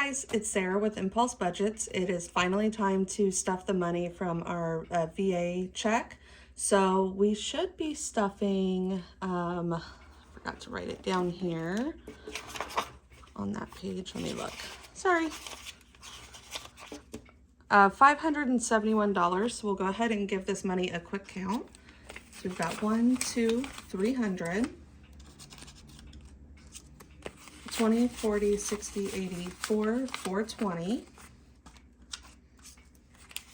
guys, it's Sarah with Impulse Budgets. It is finally time to stuff the money from our VA check. So we should be stuffing, I forgot to write it down here on that page. Let me look. Sorry. $571. So we'll go ahead and give this money a quick count. So we've got 1, 2, 300. 20, 40, 60, 80, 420,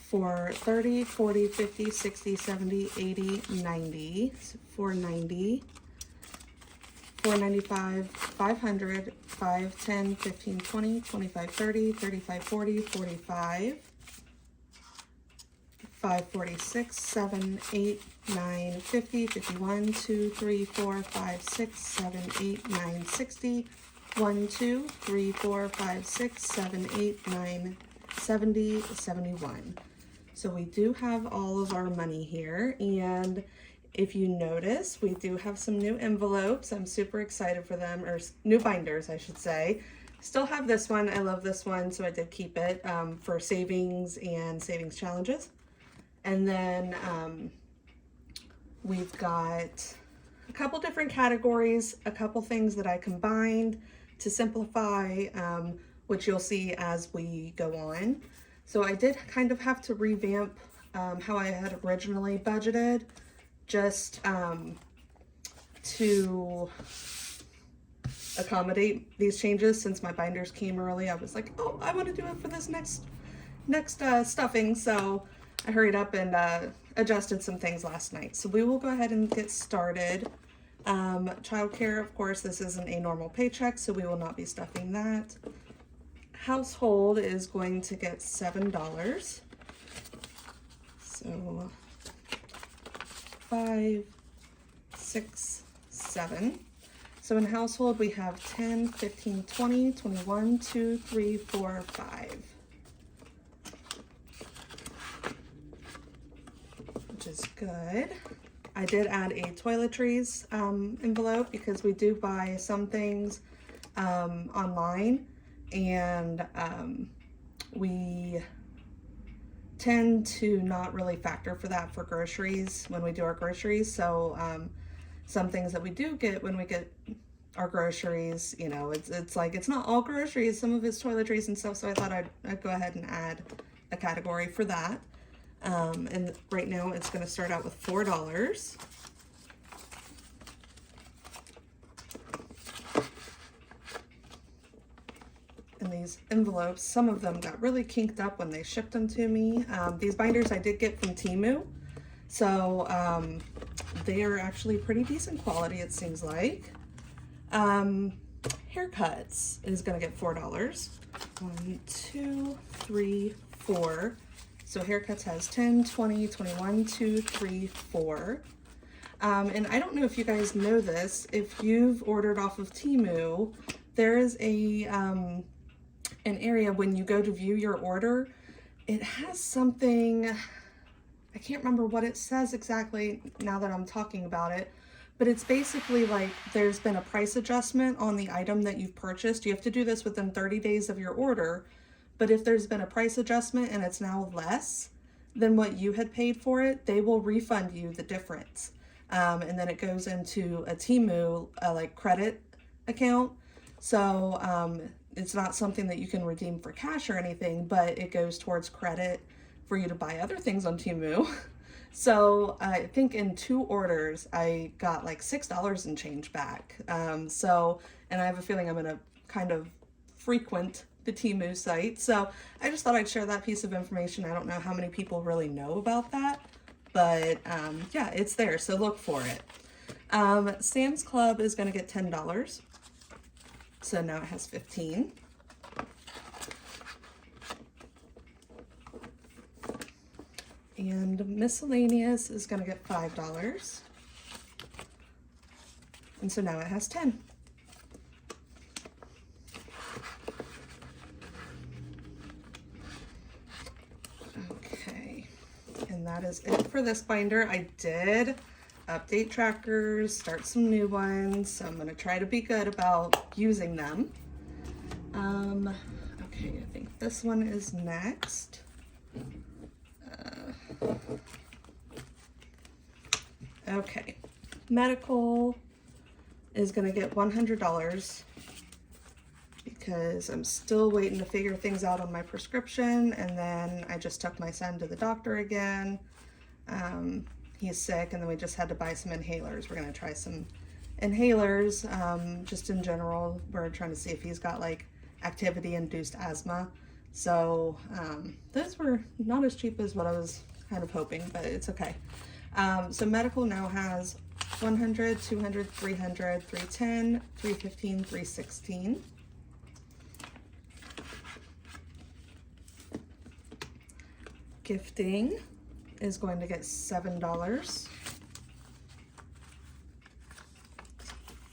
30, 40, 50, 60, 70, 80, 90, 490, 495, 500, 5, 10, 15, 20, 25, 30, 35, 40, 45, 546, 7, 8, 9, 50, 51, 2, 3, 4, 5, 6, 7, 8, 9, 60, 1, 2, 3, 4, 5, 6, 7, 8, 9, 70, 71. So we do have all of our money here, and if you notice, we do have some new envelopes. I'm super excited for them, or new binders, I should say. Still have this one. I love this one, so I did keep it for savings and savings challenges. And then we've got a couple different categories, a couple things that I combined to simplify, which you'll see as we go on. So I did kind of have to revamp how I had originally budgeted, just to accommodate these changes. Since my binders came early, I was like, oh, I want to do it for this next stuffing. So I hurried up and adjusted some things last night. So we will go ahead and get started. Childcare, of course, this isn't a normal paycheck, so we will not be stuffing that. Household is going to get $7. So 5, 6, 7. So in household, we have 10, 15, 20, 21, 2, 3, 4, 5. Which is good. I did add a toiletries envelope because we do buy some things online, and we tend to not really factor for that for groceries when we do our groceries. So some things that we do get when we get our groceries, you know, it's like it's not all groceries, some of it's toiletries and stuff. So I thought I'd go ahead and add a category for that. And right now it's going to start out with $4. And these envelopes, some of them got really kinked up when they shipped them to me. These binders I did get from Temu. So they are actually pretty decent quality, it seems like. Haircuts is going to get $4. 1, 2, 3, 4. So haircuts has 10, 20, 21, 2, 3, 4. And I don't know if you guys know this. If you've ordered off of Temu, there is an area when you go to view your order, it has something, I can't remember what it says exactly now that I'm talking about it, but it's basically like there's been a price adjustment on the item that you've purchased. You have to do this within 30 days of your order. But if there's been a price adjustment and it's now less than what you had paid for it, they will refund you the difference. And then it goes into a Temu like credit account. So it's not something that you can redeem for cash or anything, but it goes towards credit for you to buy other things on Temu. So I think in 2 orders, I got like $6 and change back. And I have a feeling I'm gonna kind of frequent the Temu site. So I just thought I'd share that piece of information. I don't know how many people really know about that, but yeah, it's there, so look for it. Sam's Club is gonna get $10. So now it has 15. And miscellaneous is gonna get $5. And so now it has 10. And that is it for this binder. I did update trackers, start some new ones, so I'm going to try to be good about using them. Okay, I think this one is next. Okay, medical is gonna get $100 because I'm still waiting to figure things out on my prescription, and then I just took my son to the doctor again. He's sick, and then we just had to buy some inhalers. We're gonna try some inhalers, just in general. We're trying to see if he's got like activity-induced asthma. So those were not as cheap as what I was kind of hoping, but it's okay. So medical now has 100, 200, 300, 310, 315, 316. Gifting is going to get $7.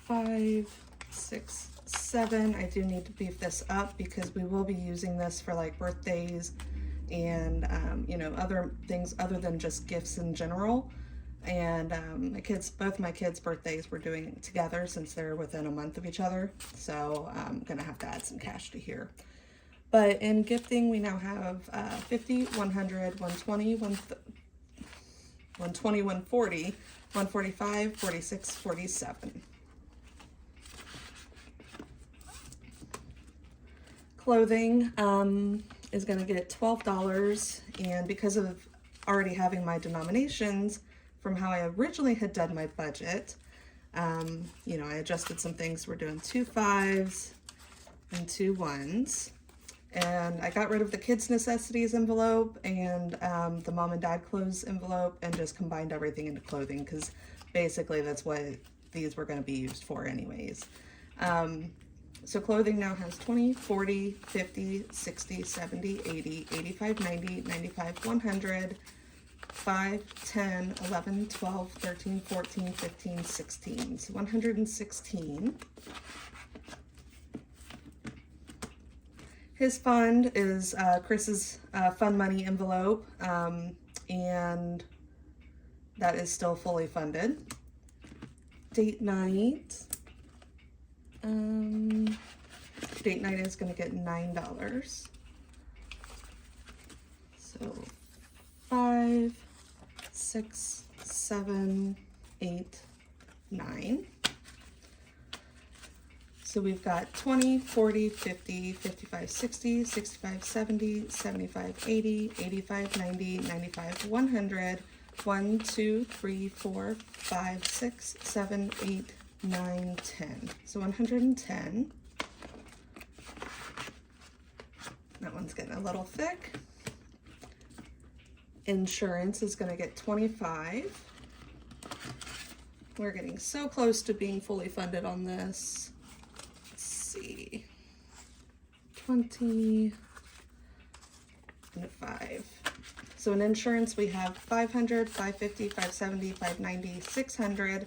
5, 6, 7. I do need to beef this up because we will be using this for like birthdays and you know, other things other than just gifts in general. And both my kids' birthdays we're doing together since they're within a month of each other. So I'm gonna have to add some cash to here. But in gifting, we now have 50, 100, 120, 120, 140, 145, 46, 47. Clothing is going to get $12, and because of already having my denominations from how I originally had done my budget, you know, I adjusted some things. We're doing 2 5s and 2 1s. And I got rid of the kids' necessities envelope and the mom and dad clothes envelope and just combined everything into clothing because basically that's what these were going to be used for anyways. So clothing now has 20, 40, 50, 60, 70, 80, 85, 90, 95, 100, 5, 10, 11, 12, 13, 14, 15, 16. So 116. His fund is Chris's fund money envelope, and that is still fully funded. Date night. Date night is going to get $9. So 5, 6, 7, 8, 9. So we've got 20, 40, 50, 55, 60, 65, 70, 75, 80, 85, 90, 95, 100, 1, 2, 3, 4, 5, 6, 7, 8, 9, 10. So 110. That one's getting a little thick. Insurance is going to get 25. We're getting so close to being fully funded on this. Let's see. 20 and 5. So in insurance we have 500, 550, 570, 590, 600,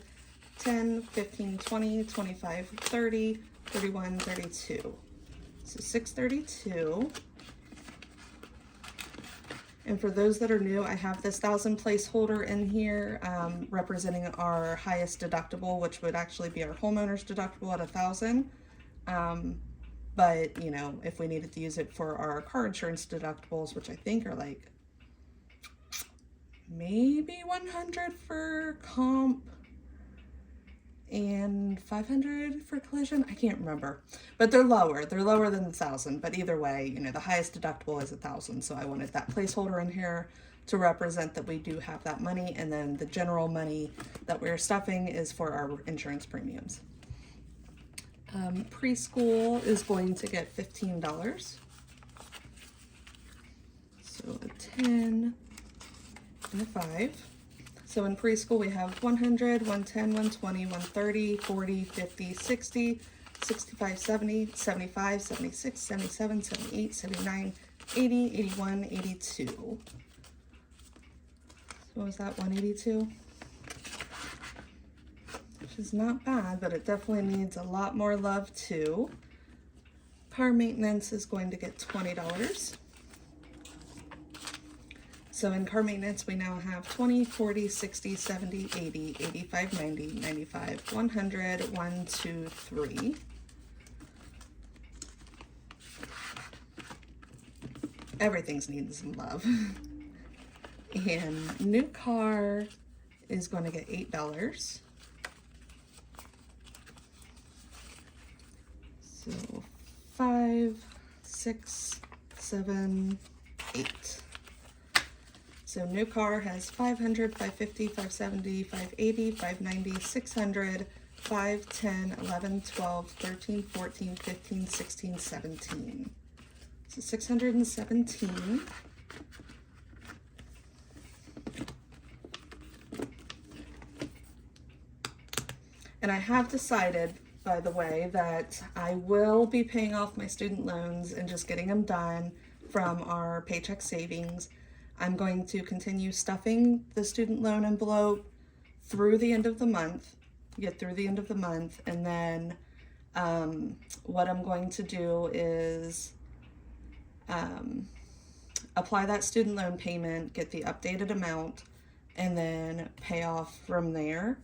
10, 15, 20, 25, 30, 31, 32. So 632. And for those that are new, I have this 1,000 placeholder in here representing our highest deductible, which would actually be our homeowner's deductible at 1,000. But you know, if we needed to use it for our car insurance deductibles, which I think are like maybe 100 for comp and 500 for collision. I can't remember, but they're lower than the 1,000. But either way, you know, the highest deductible is 1,000. So I wanted that placeholder in here to represent that we do have that money. And then the general money that we're stuffing is for our insurance premiums. Preschool is going to get $15. So a 10 and a 5. So in preschool we have 100, 110, 120, 130, 40, 50, 60, 65, 70, 75, 76, 77, 78, 79, 80, 81, 82. So what was that, 182? Which is not bad, but it definitely needs a lot more love too. Car maintenance is going to get $20. So in car maintenance, we now have 20, 40, 60, 70, 80, 85, 90, 95, 100, 1, 2, 3. everything's needing some love. And new car is going to get $8. So 5, 6, 7, 8. So new car has 500, 550, 570, 580, 590, 600, 5, 10, 11, 12, 13, 14, 15, 16, 17. So 617. And I have decided, by the way, that I will be paying off my student loans and just getting them done from our Paycheck savings. I'm going to continue stuffing the student loan envelope through the end of the month, get through the end of the month, and then what I'm going to do is apply that student loan payment, get the updated amount, and then pay off from there.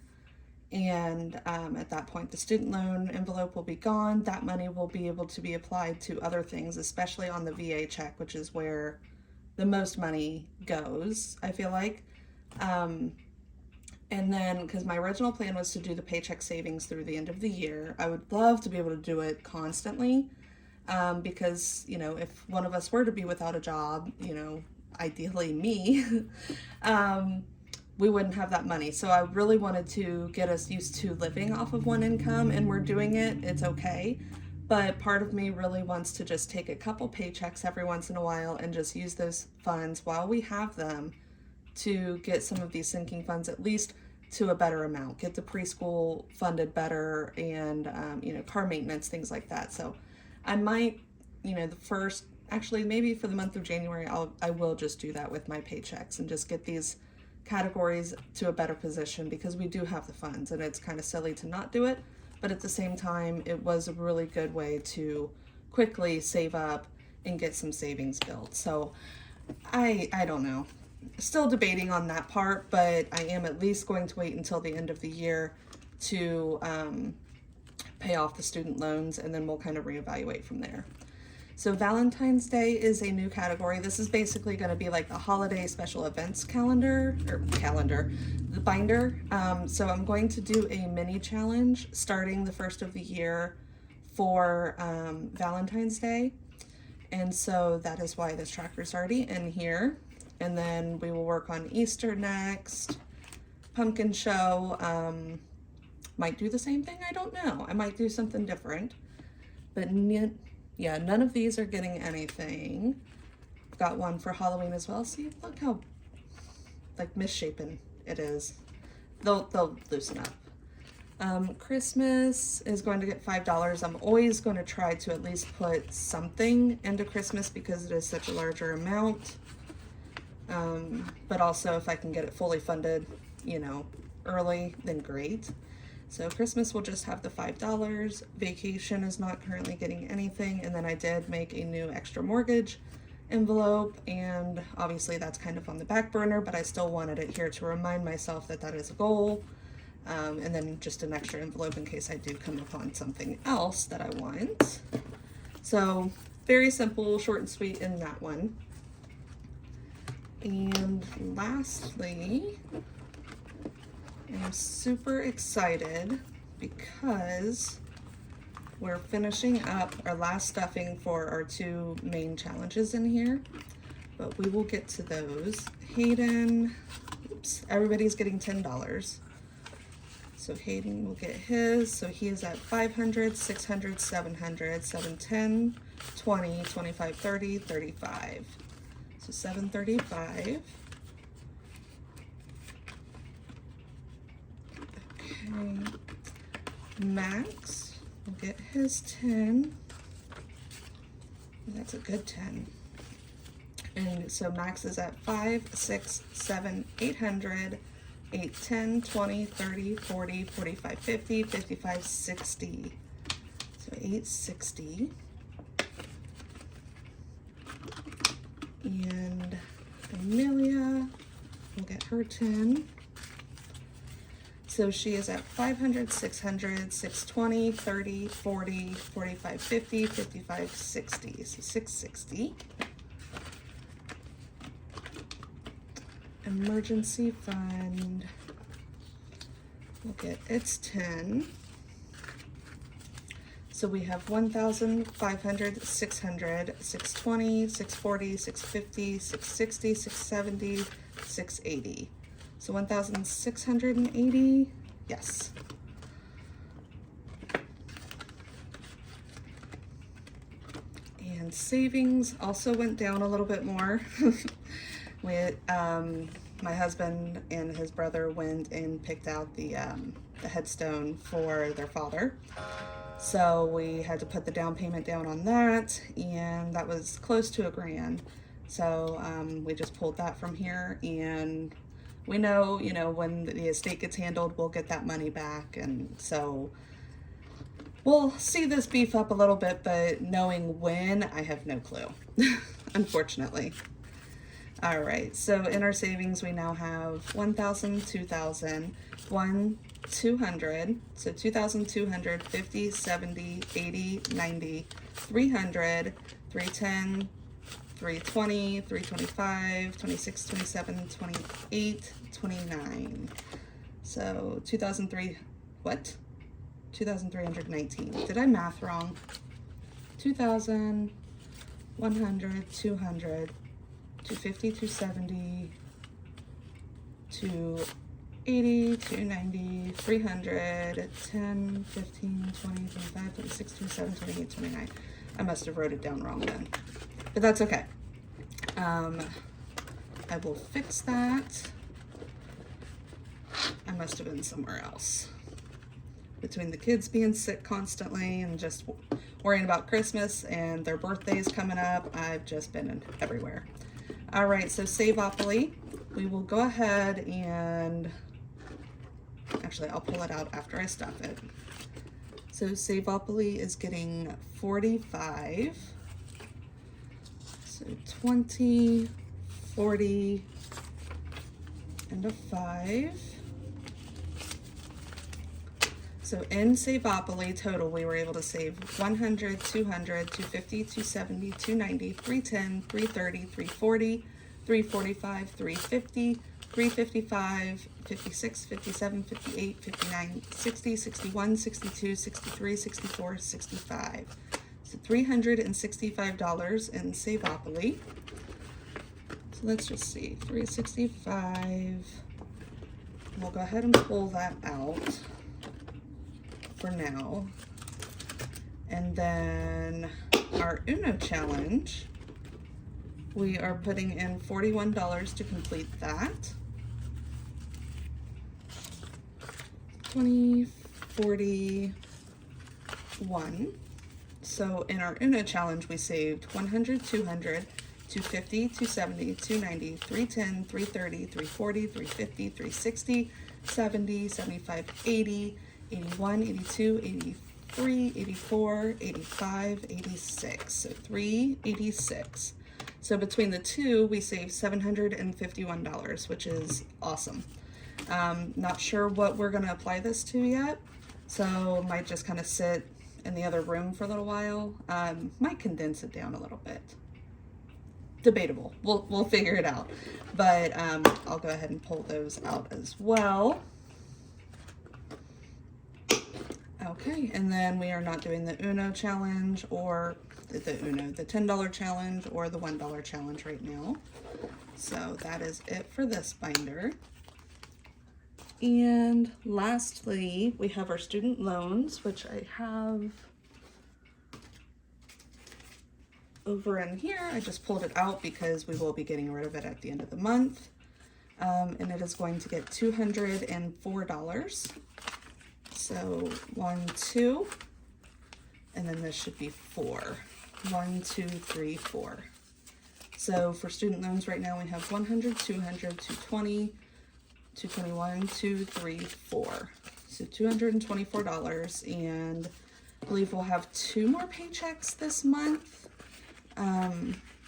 And at that point, the student loan envelope will be gone. That money will be able to be applied to other things, especially on the VA check, which is where the most money goes, I feel like. And then, because my original plan was to do the Paycheck savings through the end of the year, I would love to be able to do it constantly, because, you know, if one of us were to be without a job, you know, ideally me, we wouldn't have that money. So I really wanted to get us used to living off of one income, and we're doing it. It's okay. But part of me really wants to just take a couple paychecks every once in a while and just use those funds while we have them to get some of these sinking funds at least to a better amount, get the preschool funded better, and you know, car maintenance, things like that. So I might, you know, actually maybe for the month of January, I will just do that with my paychecks and just get these categories to a better position, because we do have the funds, and it's kind of silly to not do it. But at the same time, it was a really good way to quickly save up and get some savings built. So I don't know. Still debating on that part, but I am at least going to wait until the end of the year to pay off the student loans, and then we'll kind of reevaluate from there. So Valentine's Day is a new category. This is basically going to be like the holiday special events calendar, the binder. So I'm going to do a mini challenge starting the first of the year for Valentine's Day. And so that is why this tracker is already in here. And then we will work on Easter next, pumpkin show. Might do the same thing, I don't know. I might do something different. But yeah, none of these are getting anything. I've got one for Halloween as well. See, look how like misshapen it is. They'll loosen up. Christmas is going to get $5. I'm always going to try to at least put something into Christmas because it is such a larger amount. But also if I can get it fully funded, you know, early, then great. So Christmas will just have the $5. Vacation is not currently getting anything. And then I did make a new extra mortgage envelope, and obviously that's kind of on the back burner, but I still wanted it here to remind myself that that is a goal. And then just an extra envelope in case I do come upon something else that I want. So very simple, short and sweet in that one. And lastly, I'm super excited because we're finishing up our last stuffing for our two main challenges in here, but we will get to those. Hayden, oops, everybody's getting $10. So Hayden will get his, so he is at 500, 600, 700, 710, 20, 25, 30, 35. So 735. Okay, Max will get his 10. That's a good 10. And so Max is at 5, 6, 7, 800, 8, 10, 20, 30, 40, 45, 50, 55, 60. So 860. And Amelia will get her 10. So she is at 500, 600, 620, 30, 40, 45, 50, 55, 60. So 660. emergency fund will get its 10. So we have 1,500, 600, 620, 640, 650, 660, 670, 680. So 1,680, yes. And savings also went down a little bit more. My husband and his brother went and picked out the headstone for their father. So we had to put the down payment down on that, and that was close to $1,000. So we just pulled that from here, and we know, when the estate gets handled, we'll get that money back. And so we'll see this beef up a little bit, but knowing when, I have no clue, unfortunately. All right, so in our savings, we now have 1,000, 2,000, 200, so 2,200, 50, 70, 80, 90, 300, 310, 320, 325, 26, 27, 28, 29. So 2,319. Did I math wrong? 2,000, 100, 200, 250, 270, 280, 290, 300, 10, 15, 20, 25, 26, 27, 28, 29. I must have wrote it down wrong then, but that's okay. I will fix that. I must have been somewhere else. Between the kids being sick constantly and just worrying about Christmas and their birthdays coming up, I've just been everywhere. All right, so Saveopoly, we will go ahead and, actually I'll pull it out after I stuff it. So Saveopoly is getting 45. So 20, 40, and a 5. So in Saveopoly total, we were able to save 100, 200, 250, 270, 290, 310, 330, 340, 345, 350, 355, 56, 57, 58, 59, 60, 61, 62, 63, 64, 65. So $365 in Saveopoly. So let's just see, 365. We'll go ahead and pull that out for now. And then our Uno challenge, we are putting in $41 to complete that. 20, 41. So in our Uno challenge, we saved 100, 200, 250, 270, 290, 310, 330, 340, 350, 360, 70, 75, 80, 81, 82, 83, 84, 85, 86. So 386. So between the two, we saved $751, which is awesome. Not sure what we're going to apply this to yet, so might just kind of sit in the other room for a little while. Might condense it down a little bit. Debatable. We'll figure it out. But I'll go ahead and pull those out as well. Okay, and then we are not doing the Uno challenge or the $10 challenge or the $1 challenge right now. So that is it for this binder. And lastly, we have our student loans, which I have over in here. I just pulled it out because we will be getting rid of it at the end of the month. And it is going to get $204. So 1, 2, and then this should be 4. 1, 2, 3, 4. So for student loans right now, we have 100, 200, 220, 221, 2, 3, 4. So $224, and I believe we'll have 2 more paychecks this month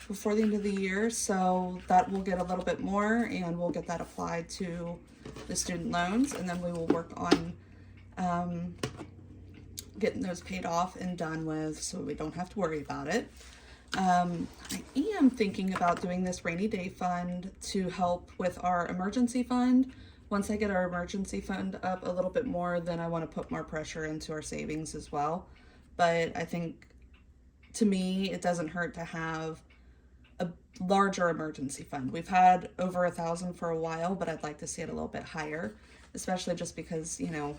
before the end of the year. So that will get a little bit more, and we'll get that applied to the student loans, and then we will work on getting those paid off and done with, so we don't have to worry about it. I am thinking about doing this rainy day fund to help with our emergency fund. Once I get our emergency fund up a little bit more, then I want to put more pressure into our savings as well. But I think, to me, it doesn't hurt to have a larger emergency fund. We've had over 1,000 for a while, but I'd like to see it a little bit higher, especially just because, you know,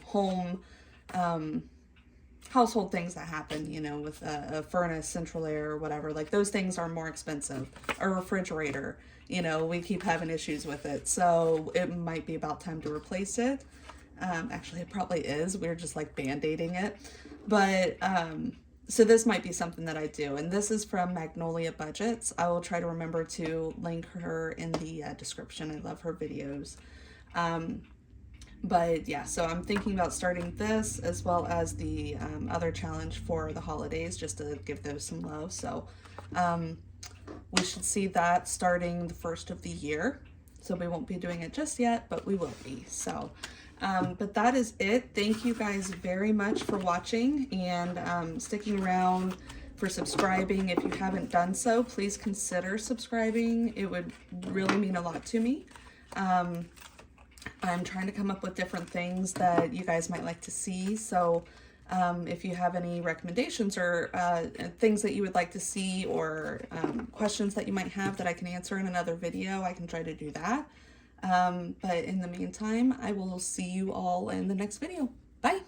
household things that happen, you know, with a furnace, central air, or whatever, like those things are more expensive. A refrigerator, you know, we keep having issues with it, so it might be about time to replace it. Actually, it probably is. We're just like band-aiding it. But so this might be something that I do. And this is from Magnolia Budgets. I will try to remember to link her in the description. I love her videos. But yeah, so I'm thinking about starting this as well as the other challenge for the holidays, just to give those some love. So we should see that starting the first of the year. So we won't be doing it just yet, but we will be. So but that is it. Thank you guys very much for watching and sticking around, for subscribing. If you haven't done so, please consider subscribing. It would really mean a lot to me. I'm trying to come up with different things that you guys might like to see. So if you have any recommendations or things that you would like to see, or questions that you might have that I can answer in another video, I can try to do that. But in the meantime, I will see you all in the next video. Bye.